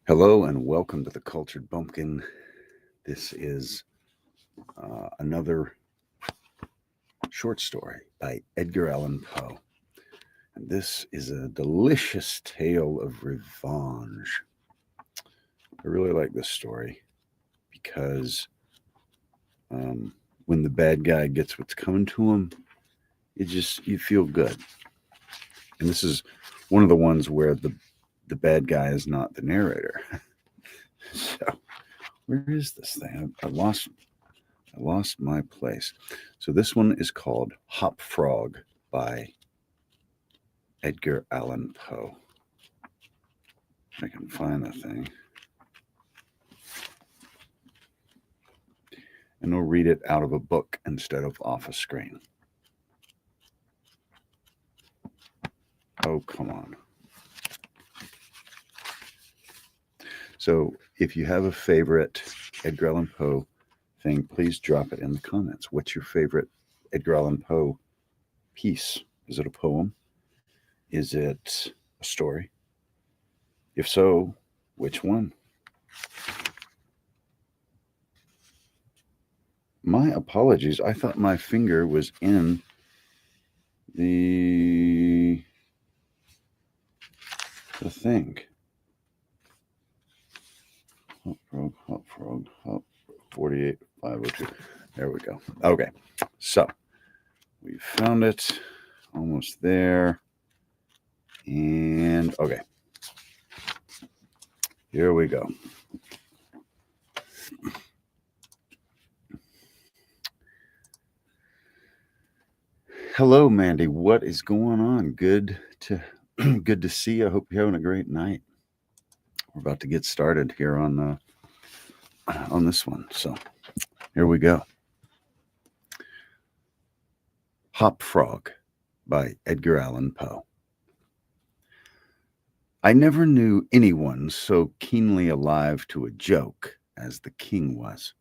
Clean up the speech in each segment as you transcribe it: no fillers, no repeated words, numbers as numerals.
Hello and welcome to the Cultured Bumpkin. This is another short story by Edgar Allen Poe. And this is a delicious tale of revenge. I really like this story because when the bad guy gets what's coming to him, you feel good. And this is one of the ones where the bad guy is not the narrator. So where is this thing? I lost my place. So this one is called Hop Frog by Edgar Allen Poe. If I can find the thing. And we'll read it out of a book instead of off a screen. Oh, come on. So if you have a favorite Edgar Allan Poe thing, please drop it in the comments. What's your favorite Edgar Allan Poe piece? Is it a poem? Is it a story? If so, which one? My apologies. I thought my finger was in the thing. Hop frog, 48502. There we go. Okay, so we found it, almost there. And okay, here we go. Hello, Mandy. What is going on? Good to see you. I hope you're having a great night. We're about to get started here on this one. So here we go. Hop Frog by Edgar Allan Poe. I never knew anyone so keenly alive to a joke as the king was.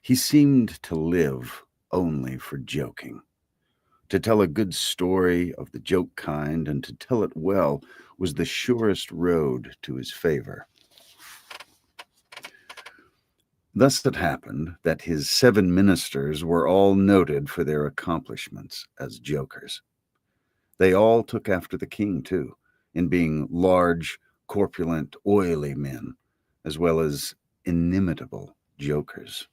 He seemed to live only for joking. To tell a good story of the joke kind and to tell it well was the surest road to his favor. Thus it happened that his 7 ministers were all noted for their accomplishments as jokers. They all took after the king, too, in being large, corpulent, oily men, as well as inimitable jokers.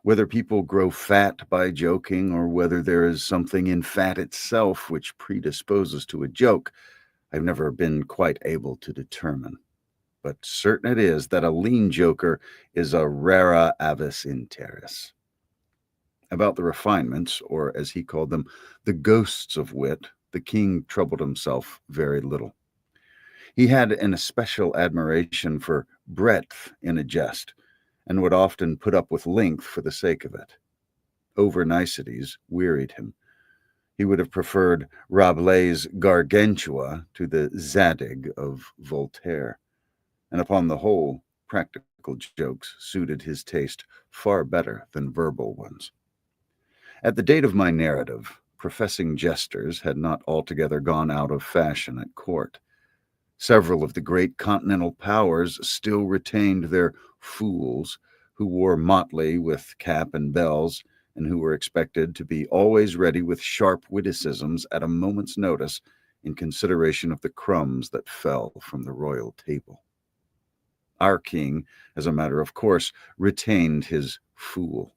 Whether people grow fat by joking or whether there is something in fat itself which predisposes to a joke, I've never been quite able to determine. But certain it is that a lean joker is a rara avis in terris. About the refinements, or as he called them, the ghosts of wit, the king troubled himself very little. He had an especial admiration for breadth in a jest, and would often put up with length for the sake of it. Over-niceties wearied him. He would have preferred Rabelais' Gargantua to the Zadig of Voltaire, and upon the whole, practical jokes suited his taste far better than verbal ones. At the date of my narrative, professing jesters had not altogether gone out of fashion at court. Several of the great continental powers still retained their fools, who wore motley with cap and bells, and who were expected to be always ready with sharp witticisms at a moment's notice in consideration of the crumbs that fell from the royal table. Our king, as a matter of course, retained his fool.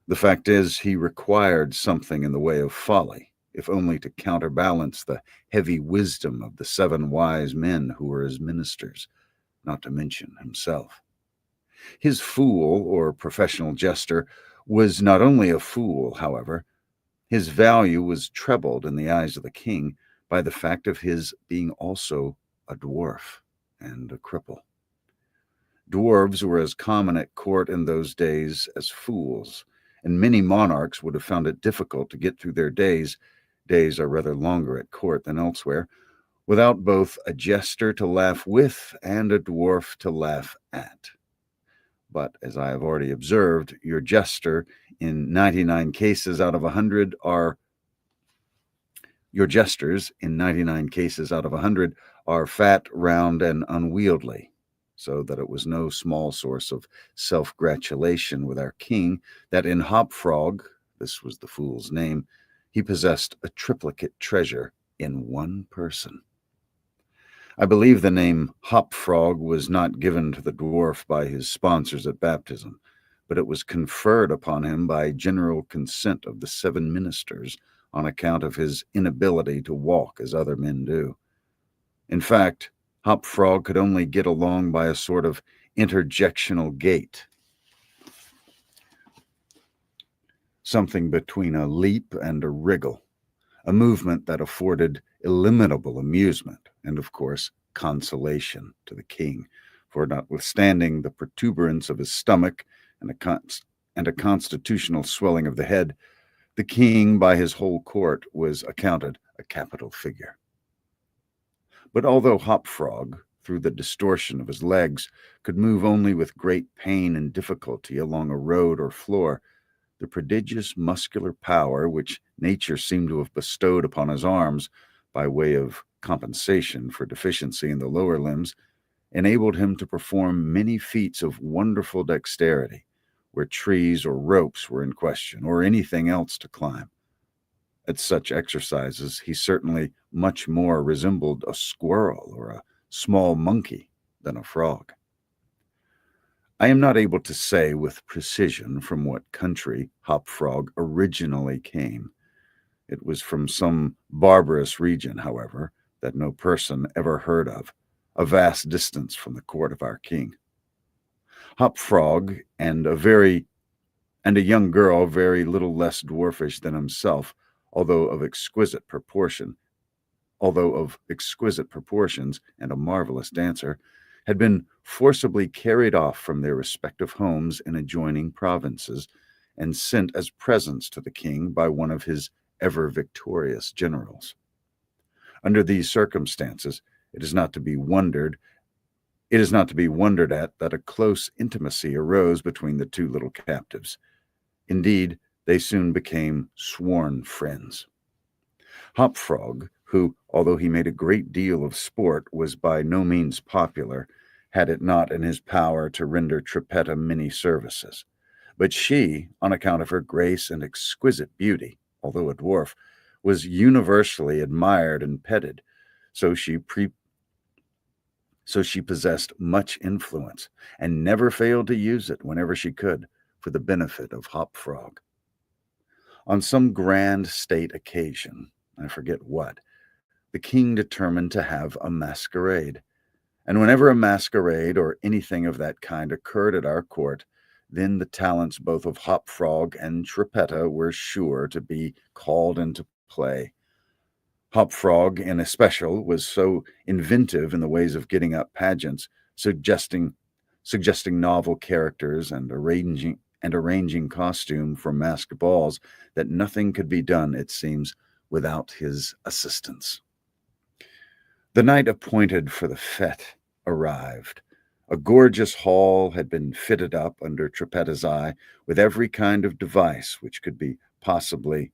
The fact is, he required something in the way of folly, if only to counterbalance the heavy wisdom of the 7 wise men who were his ministers, not to mention himself. His fool, or professional jester, was not only a fool, however. His value was trebled in the eyes of the king by the fact of his being also a dwarf and a cripple. Dwarves were as common at court in those days as fools, and many monarchs would have found it difficult to get through their days are rather longer at court than elsewhere, without both a jester to laugh with and a dwarf to laugh at. But as I have already observed, your jester in 99 cases out of 100 are Your jesters, in 99 cases out of 100, are fat, round, and unwieldy, so that it was no small source of self-gratulation with our king that in Hopfrog, this was the fool's name, he possessed a triplicate treasure in one person. I believe the name Hopfrog was not given to the dwarf by his sponsors at baptism, but it was conferred upon him by general consent of the 7 ministers on account of his inability to walk as other men do. In fact, Hopfrog could only get along by a sort of interjectional gait, something between a leap and a wriggle, a movement that afforded illimitable amusement and, of course, consolation to the king, for notwithstanding the protuberance of his stomach and a constitutional swelling of the head, the king by his whole court was accounted a capital figure. But although Hopfrog, through the distortion of his legs, could move only with great pain and difficulty along a road or floor, the prodigious muscular power which nature seemed to have bestowed upon his arms by way of compensation for deficiency in the lower limbs enabled him to perform many feats of wonderful dexterity where trees or ropes were in question or anything else to climb. At such exercises, he certainly much more resembled a squirrel or a small monkey than a frog. I am not able to say with precision from what country Hopfrog originally came. It was from some barbarous region, however, that no person ever heard of, a vast distance from the court of our king. Hopfrog and a young girl very little less dwarfish than himself, although of exquisite proportions and a marvelous dancer, had been forcibly carried off from their respective homes in adjoining provinces and sent as presents to the king by one of his ever-victorious generals. Under these circumstances, it is not to be wondered at that a close intimacy arose between the two little captives. Indeed, they soon became sworn friends. Hopfrog, who, although he made a great deal of sport, was by no means popular, had it not in his power to render Trippetta many services. But she, on account of her grace and exquisite beauty, although a dwarf, was universally admired and petted, so she possessed much influence, and never failed to use it whenever she could, for the benefit of Hopfrog. On some grand state occasion, I forget what, the king determined to have a masquerade. And whenever a masquerade or anything of that kind occurred at our court, then the talents both of Hopfrog and Trippetta were sure to be called into play. Hopfrog, in especial, was so inventive in the ways of getting up pageants, suggesting novel characters and arranging costume for masked balls, that nothing could be done, it seems, without his assistance. The night appointed for the fête arrived. A gorgeous hall had been fitted up under Trippetta's eye with every kind of device which could possibly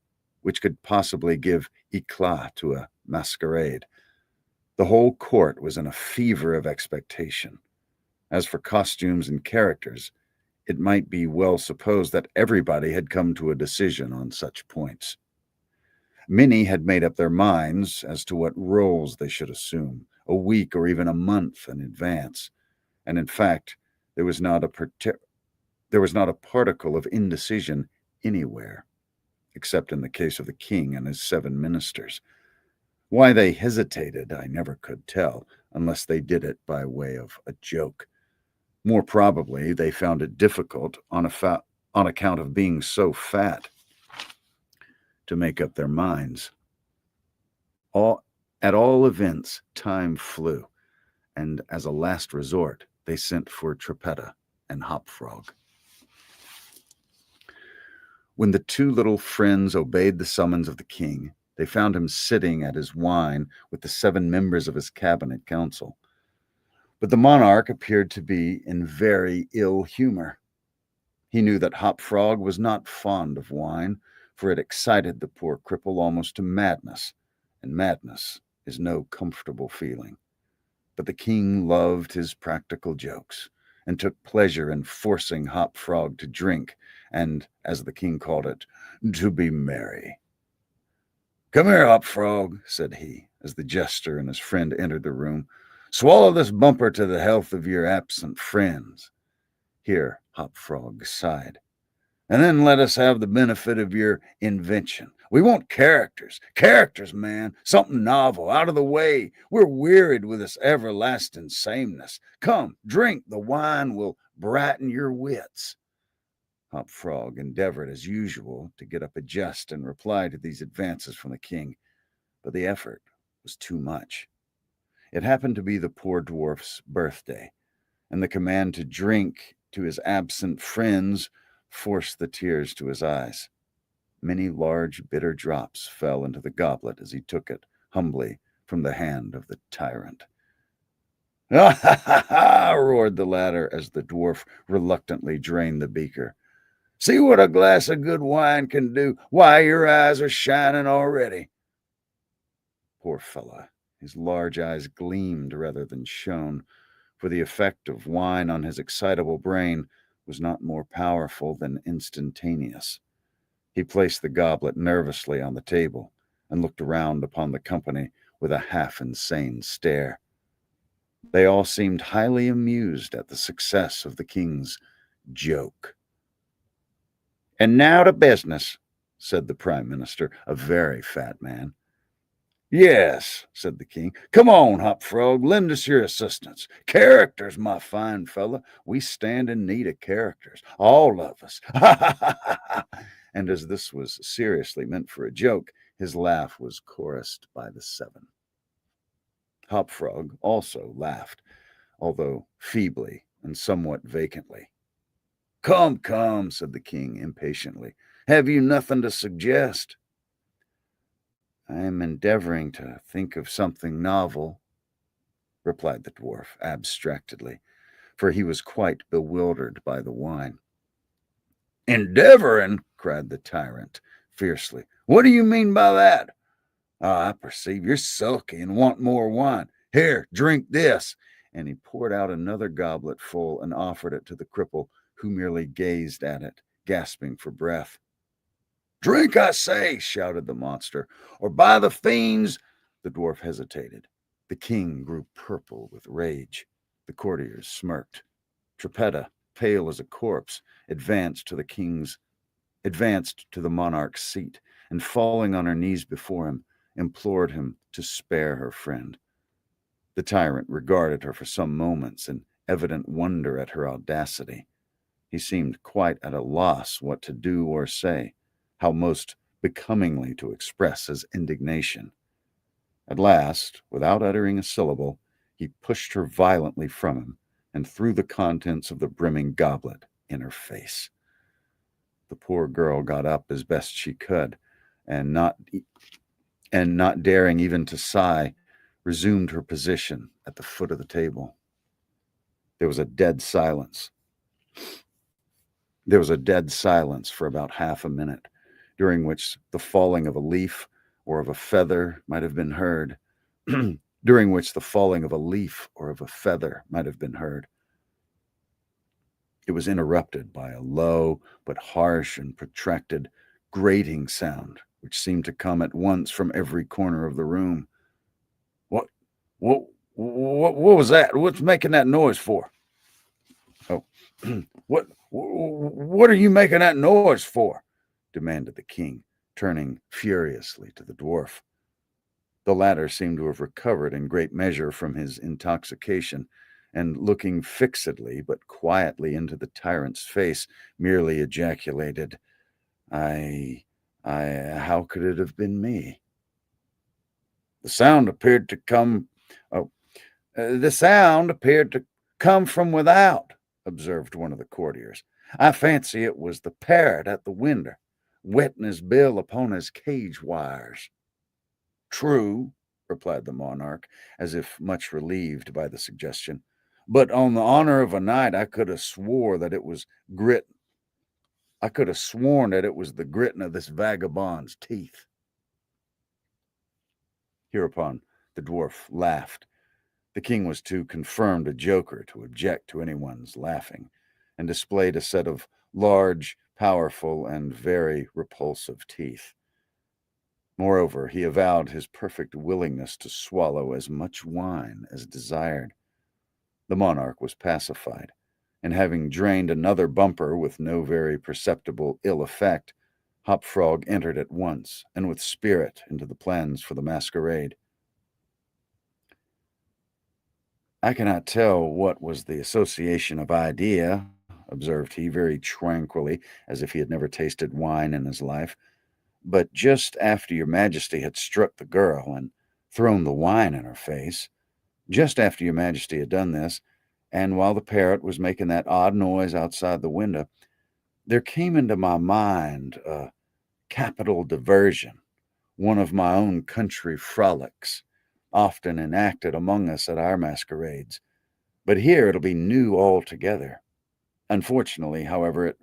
give éclat to a masquerade. The whole court was in a fever of expectation. As for costumes and characters, it might be well supposed that everybody had come to a decision on such points. Many had made up their minds as to what roles they should assume, a week or even a month in advance, and in fact, there was not a particle of indecision anywhere, except in the case of the king and his 7 ministers. Why they hesitated, I never could tell, unless they did it by way of a joke. More probably, they found it difficult, on account of being so fat, to make up their minds. At all events, time flew, and as a last resort, they sent for Trippetta and Hopfrog. When the 2 little friends obeyed the summons of the king, they found him sitting at his wine with the 7 members of his cabinet council. But the monarch appeared to be in very ill humor. He knew that Hopfrog was not fond of wine, for it excited the poor cripple almost to madness, and madness is no comfortable feeling. But the king loved his practical jokes and took pleasure in forcing Hop Frog to drink and, as the king called it, to be merry. "Come here, Hop Frog," said he, as the jester and his friend entered the room. "Swallow this bumper to the health of your absent friends." Here Hop Frog sighed. "And then let us have the benefit of your invention. We want characters. Characters, man. Something novel, out of the way. We're wearied with this everlasting sameness. Come, drink. The wine will brighten your wits." Hop Frog endeavored, as usual, to get up a jest in reply to these advances from the king, but the effort was too much. It happened to be the poor dwarf's birthday, and the command to drink to his absent friends forced the tears to his eyes. Many large, bitter drops fell into the goblet as he took it humbly from the hand of the tyrant. "Ha ha ha ha!" roared the latter as the dwarf reluctantly drained the beaker. "See what a glass of good wine can do. Why, your eyes are shining already." Poor fellow, his large eyes gleamed rather than shone, for the effect of wine on his excitable brain was not more powerful than instantaneous. He placed the goblet nervously on the table and looked around upon the company with a half-insane stare. They all seemed highly amused at the success of the king's joke. "And now to business," said the prime minister, a very fat man. "Yes," said the king. "Come on, Hop Frog, lend us your assistance. Characters, my fine fella. We stand in need of characters, all of us." Ha ha ha ha! And as this was seriously meant for a joke, his laugh was chorused by the seven. Hop Frog also laughed, although feebly and somewhat vacantly. "Come, come," said the king impatiently. "Have you nothing to suggest?" "I am endeavoring to think of something novel," replied the dwarf abstractedly, for he was quite bewildered by the wine. "Endeavoring!" cried the tyrant fiercely. "What do you mean by that? Ah, I perceive you're sulky and want more wine. Here, drink this." And he poured out another goblet full and offered it to the cripple, who merely gazed at it, gasping for breath. "Drink, I say," shouted the monster, "or by the fiends—" The dwarf hesitated. The king grew purple with rage. The courtiers smirked. Trippetta, pale as a corpse, advanced to the monarch's seat, and falling on her knees before him, implored him to spare her friend. The tyrant regarded her for some moments in evident wonder at her audacity. He seemed quite at a loss what to do or say, how most becomingly to express his indignation. At last, without uttering a syllable, he pushed her violently from him and threw the contents of the brimming goblet in her face. The poor girl got up as best she could, and not daring even to sigh, resumed her position at the foot of the table. There was a dead silence. For about half a minute, during which the falling of a leaf or of a feather might have been heard. It was interrupted by a low but harsh and protracted grating sound, which seemed to come at once from every corner of the room. What was that? What's making that noise for?" "Oh, what are you making that noise for?" demanded the king, turning furiously to the dwarf. The latter seemed to have recovered in great measure from his intoxication, and looking fixedly but quietly into the tyrant's face, merely ejaculated, how could it have been me?" The sound appeared to come from without," observed one of the courtiers. "I fancy it was the parrot at the window, wetting his bill upon his cage wires." "True," replied the monarch, as if much relieved by the suggestion. "But on the honor of a knight, I could have sworn that it was the gritting of this vagabond's teeth." Hereupon the dwarf laughed. The king was too confirmed a joker to object to anyone's laughing, and displayed a set of large, powerful, and very repulsive teeth. Moreover, he avowed his perfect willingness to swallow as much wine as desired. The monarch was pacified, and having drained another bumper with no very perceptible ill effect, Hopfrog entered at once and with spirit into the plans for the masquerade. "I cannot tell what was the association of idea," observed he very tranquilly, as if he had never tasted wine in his life, "but just after your majesty had struck the girl and thrown the wine in her face, just after your majesty had done this, and while the parrot was making that odd noise outside the window, there came into my mind a capital diversion, one of my own country frolics, often enacted among us at our masquerades. But here it'll be new altogether. Unfortunately, however, it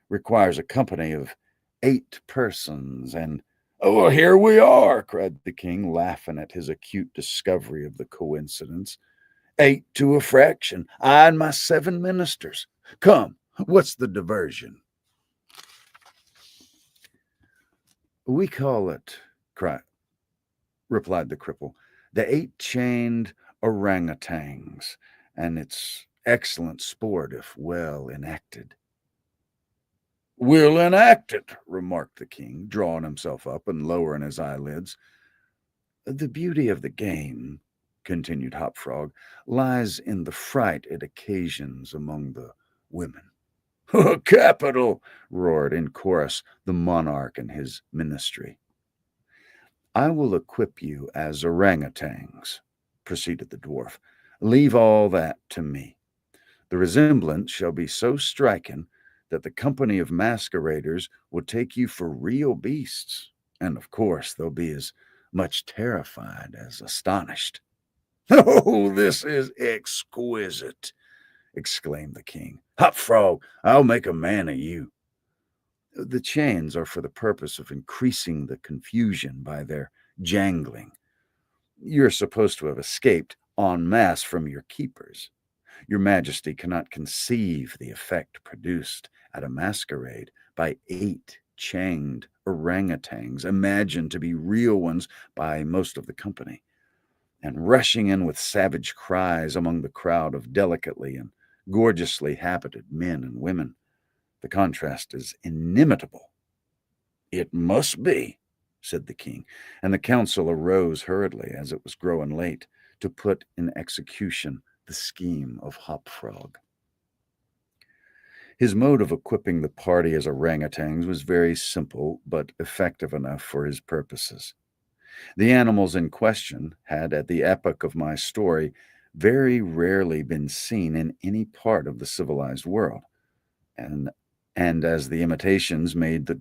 requires a company of 8 persons, and—" "Oh, here we are!" cried the king, laughing at his acute discovery of the coincidence. "8 to a fraction, I and my 7 ministers. Come, what's the diversion?" "We call it," replied the cripple, "the 8 chained orangutans, and it's excellent sport if well enacted." "We'll enact it," remarked the king, drawing himself up and lowering his eyelids. "The beauty of the game," continued Hopfrog, "lies in the fright it occasions among the women." "Capital!" roared in chorus the monarch and his ministry. "I will equip you as orangutans," proceeded the dwarf. "Leave all that to me. The resemblance shall be so striking that the company of masqueraders will take you for real beasts, and of course they'll be as much terrified as astonished." "Oh, this is exquisite!" exclaimed the king. "Hopfrog, I'll make a man of you." "The chains are for the purpose of increasing the confusion by their jangling. You're supposed to have escaped en masse from your keepers. Your majesty cannot conceive the effect produced at a masquerade by 8 chained orangutans, imagined to be real ones by most of the company, and rushing in with savage cries among the crowd of delicately and gorgeously habited men and women. The contrast is inimitable." "It must be," said the king, and the council arose hurriedly, as it was growing late, to put in execution the scheme of Hopfrog. His mode of equipping the party as orangutans was very simple, but effective enough for his purposes. The animals in question had, at the epoch of my story, very rarely been seen in any part of the civilized world, and as the imitations made by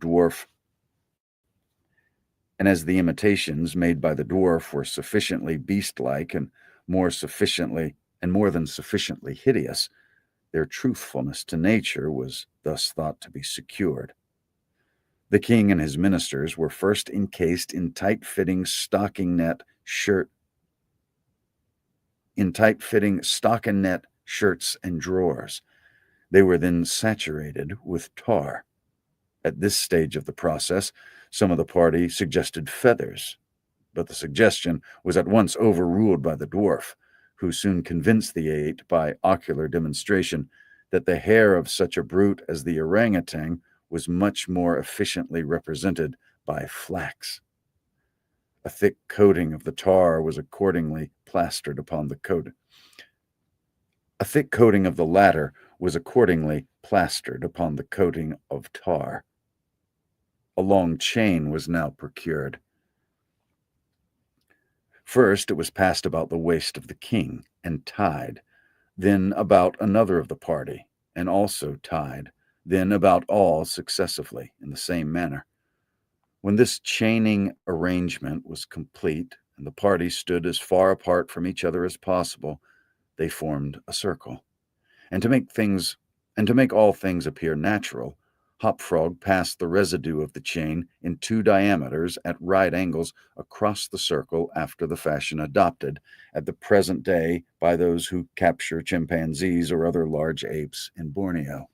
the dwarf were sufficiently beast-like and more than sufficiently hideous, their truthfulness to nature was thus thought to be secured. The king and his ministers were first encased in tight-fitting stocking-net shirts and drawers. They were then saturated with tar. At this stage of the process, some of the party suggested feathers, but the suggestion was at once overruled by the dwarf, who soon convinced the 8 by ocular demonstration that the hair of such a brute as the orangutan was much more efficiently represented by flax. A thick coating of the tar was accordingly plastered upon the coat. A thick coating of the latter was accordingly plastered upon the coating of tar. A long chain was now procured. First it was passed about the waist of the king and tied, then about another of the party, and also tied, then about all successively in the same manner. When this chaining arrangement was complete, and the party stood as far apart from each other as possible, they formed a circle. And to make all things appear natural, Hopfrog passed the residue of the chain in 2 diameters at right angles across the circle after the fashion adopted at the present day by those who capture chimpanzees or other large apes in Borneo.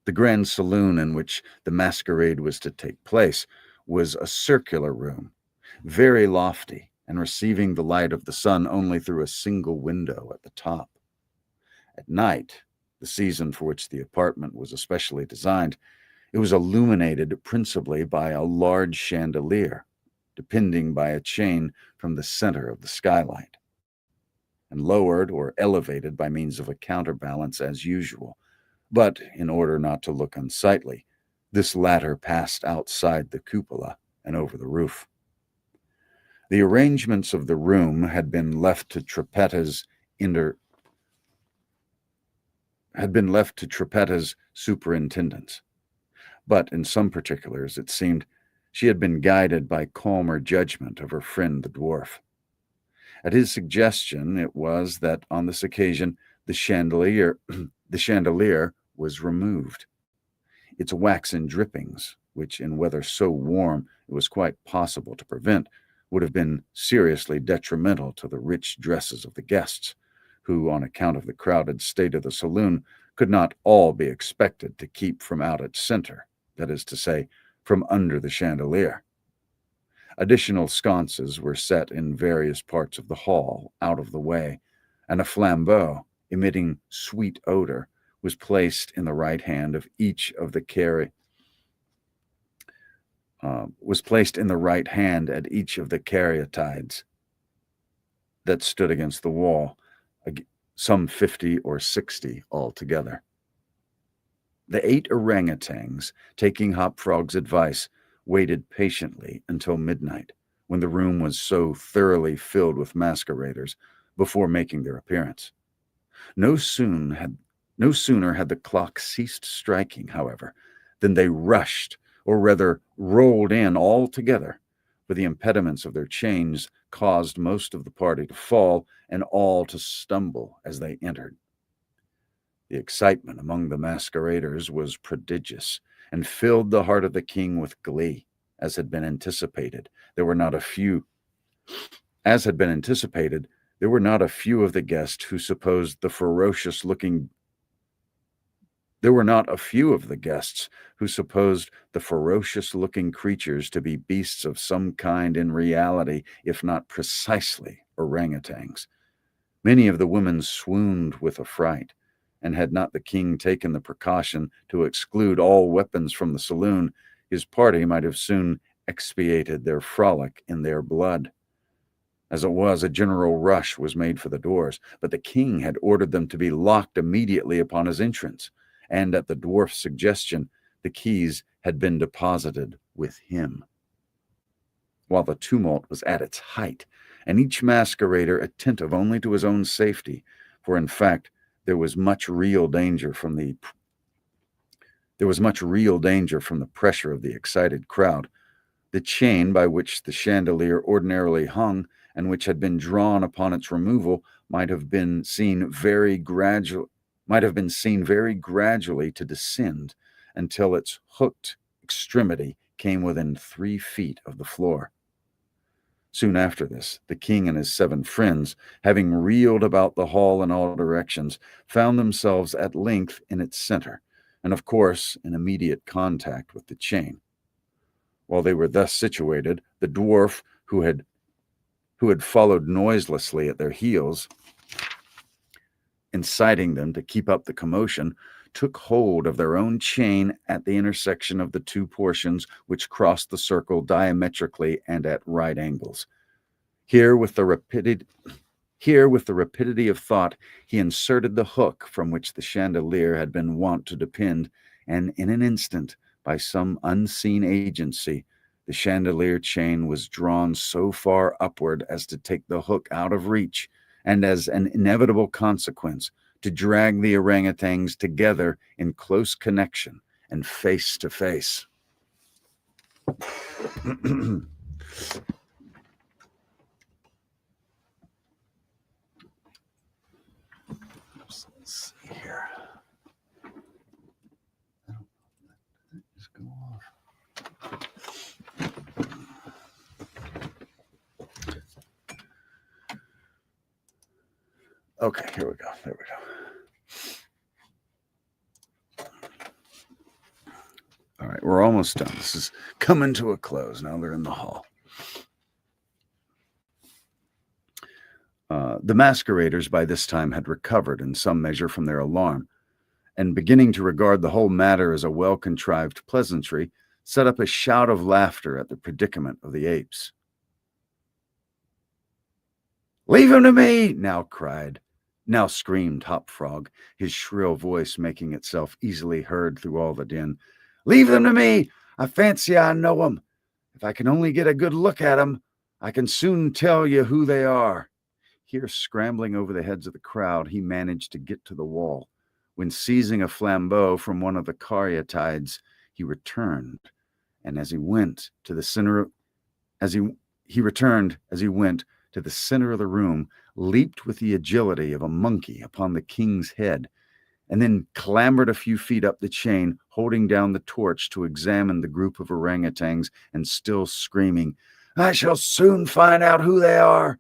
The grand saloon in which the masquerade was to take place was a circular room, very lofty and receiving the light of the sun only through a single window at the top. At night, the season for which the apartment was especially designed, it was illuminated principally by a large chandelier, depending by a chain from the center of the skylight, and lowered or elevated by means of a counterbalance as usual. But in order not to look unsightly, this latter passed outside the cupola and over the roof. The arrangements of the room had been left to Trippetta's superintendence, but in some particulars it seemed she had been guided by calmer judgment of her friend the dwarf. At his suggestion it was that on this occasion the chandelier was removed. Its waxen drippings, which in weather so warm it was quite possible to prevent, would have been seriously detrimental to the rich dresses of the guests, who, on account of the crowded state of the saloon, could not all be expected to keep from out its center, that is to say, from under the chandelier. Additional sconces were set in various parts of the hall, out of the way, and a flambeau, emitting sweet odor, was placed in the right hand of each of the caryatides that stood against the wall, some 50 or 60 altogether. The 8 orangutans, taking Hopfrog's advice, waited patiently until midnight, when the room was so thoroughly filled with masqueraders, before making their appearance. No sooner had the clock ceased striking, however, than they rushed, or rather rolled in all together, for the impediments of their chains caused most of the party to fall and all to stumble as they entered. The excitement among the masqueraders was prodigious, and filled the heart of the king with glee. As had been anticipated, there were not a few of the guests who supposed the ferocious-looking creatures to be beasts of some kind in reality, if not precisely orangutans. Many of the women swooned with affright, and had not the king taken the precaution to exclude all weapons from the saloon, his party might have soon expiated their frolic in their blood. As it was, a general rush was made for the doors, but the king had ordered them to be locked immediately upon his entrance, and at the dwarf's suggestion, the keys had been deposited with him. While the tumult was at its height, and each masquerader attentive only to his own safety, for in fact there was much real danger from the pressure of the excited crowd, the chain by which the chandelier ordinarily hung, and which had been drawn upon its removal, might have been seen very gradually to descend until its hooked extremity came within 3 feet of the floor. Soon after this, the king and his 7 friends, having reeled about the hall in all directions, found themselves at length in its center, and of course in immediate contact with the chain. While they were thus situated, the dwarf, who had followed noiselessly at their heels, inciting them to keep up the commotion, took hold of their own chain at the intersection of the 2 portions which crossed the circle diametrically and at right angles. Here, with the rapidity of thought, he inserted the hook from which the chandelier had been wont to depend, and in an instant, by some unseen agency, the chandelier chain was drawn so far upward as to take the hook out of reach, and as an inevitable consequence, to drag the orangutans together in close connection and face to face. Let's see here. Okay, here we go. There we go. All right, we're almost done. This is coming to a close. Now they're in the hall. The masqueraders by this time had recovered in some measure from their alarm, and beginning to regard the whole matter as a well-contrived pleasantry, set up a shout of laughter at the predicament of the apes. "Leave him to me!" now screamed Hop Frog, his shrill voice making itself easily heard through all the din. "Leave them to me! I fancy I know 'em. If I can only get a good look at 'em, I can soon tell you who they are." Here, scrambling over the heads of the crowd, he managed to get to the wall, when seizing a flambeau from one of the caryatides, he returned, and as he went to the center as he returned as he went to the center of the room, leaped with the agility of a monkey upon the king's head, and then clambered a few feet up the chain, holding down the torch to examine the group of orangutans, and still screaming, "I shall soon find out who they are."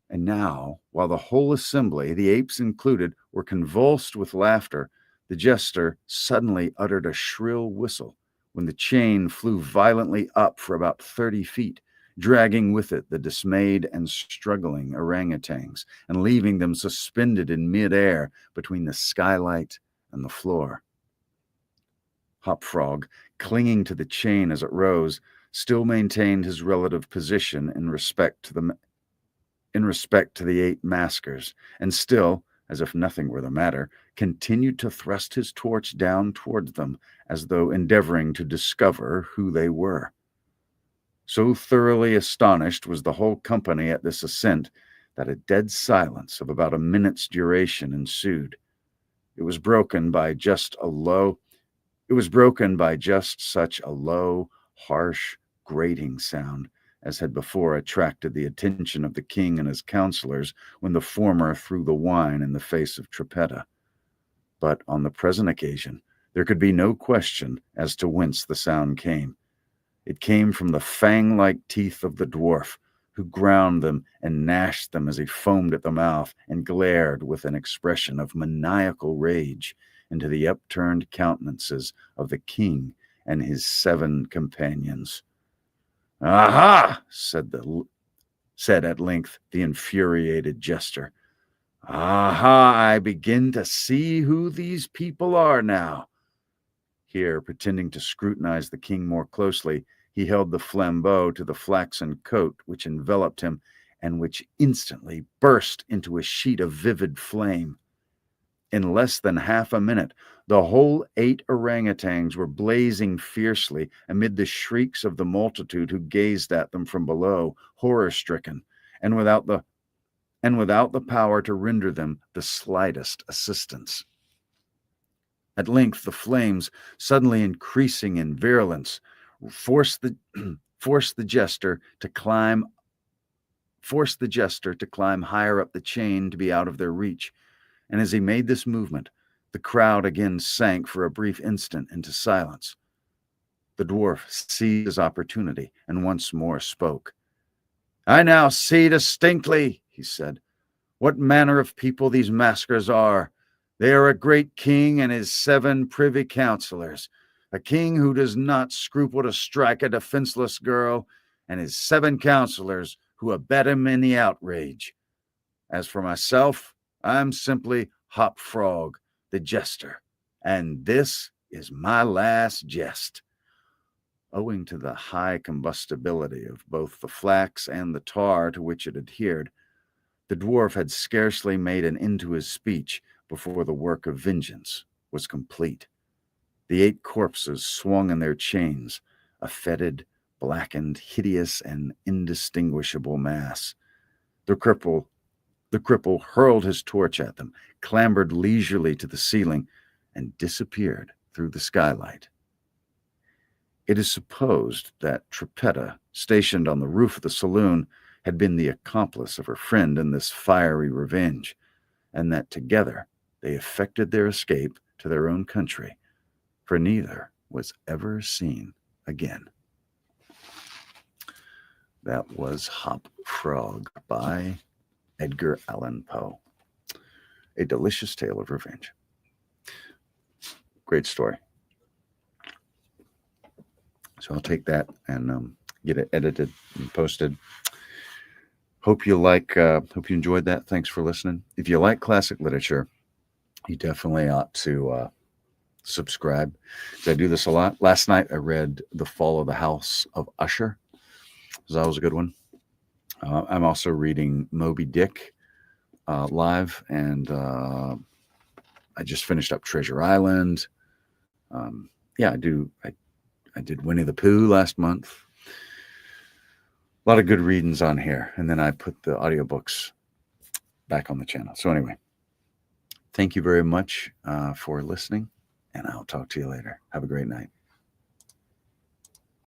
And now, while the whole assembly, the apes included, were convulsed with laughter, the jester suddenly uttered a shrill whistle, when the chain flew violently up for about 30 feet, dragging with it the dismayed and struggling orangutans, and leaving them suspended in mid-air between the skylight and the floor. Hop Frog, clinging to the chain as it rose, still maintained his relative position in respect to the 8 maskers, and still, as if nothing were the matter, continued to thrust his torch down towards them, as though endeavoring to discover who they were. So thoroughly astonished was the whole company at this ascent that a dead silence of about a minute's duration ensued. It was broken by just such a low, harsh, grating sound as had before attracted the attention of the king and his counselors when the former threw the wine in the face of Trippetta. But on the present occasion, there could be no question as to whence the sound came. It came from the fang-like teeth of the dwarf, who ground them and gnashed them as he foamed at the mouth and glared with an expression of maniacal rage into the upturned countenances of the king and his 7 companions. "Aha!" said at length the infuriated jester. "Aha! I begin to see who these people are now." Here, pretending to scrutinize the king more closely, he held the flambeau to the flaxen coat which enveloped him, and which instantly burst into a sheet of vivid flame. In less than half a minute, the whole 8 orangutans were blazing fiercely amid the shrieks of the multitude who gazed at them from below, horror-stricken, and without the power to render them the slightest assistance. At length, the flames, suddenly increasing in virulence, forced the jester to climb higher up the chain to be out of their reach. And as he made this movement, the crowd again sank for a brief instant into silence. The dwarf seized his opportunity and once more spoke. "I now see distinctly," he said, "what manner of people these maskers are. They are a great king and his 7 privy councillors, a king who does not scruple to strike a defenseless girl, and his 7 councillors who abet him in the outrage. As for myself, I'm simply Hop Frog, the jester, and this is my last jest." Owing to the high combustibility of both the flax and the tar to which it adhered, the dwarf had scarcely made an end to his speech before the work of vengeance was complete. The 8 corpses swung in their chains, a fetid, blackened, hideous, and indistinguishable mass. The cripple hurled his torch at them, clambered leisurely to the ceiling, and disappeared through the skylight. It is supposed that Trippetta, stationed on the roof of the saloon, had been the accomplice of her friend in this fiery revenge, and that together they effected their escape to their own country, for neither was ever seen again. That was Hop Frog by Edgar Allan Poe. A Delicious Tale of Revenge. Great story. So I'll take that and get it edited and posted. Hope you enjoyed that. Thanks for listening. If you like classic literature, you definitely ought to subscribe, because I do this a lot. Last night I read The Fall of the House of Usher. That was a good one. I'm also reading Moby Dick live, and I just finished up Treasure Island. Yeah, I did Winnie the Pooh last month. A lot of good readings on here. And then I put the audiobooks back on the channel. So anyway, thank you very much for listening, and I'll talk to you later. Have a great night.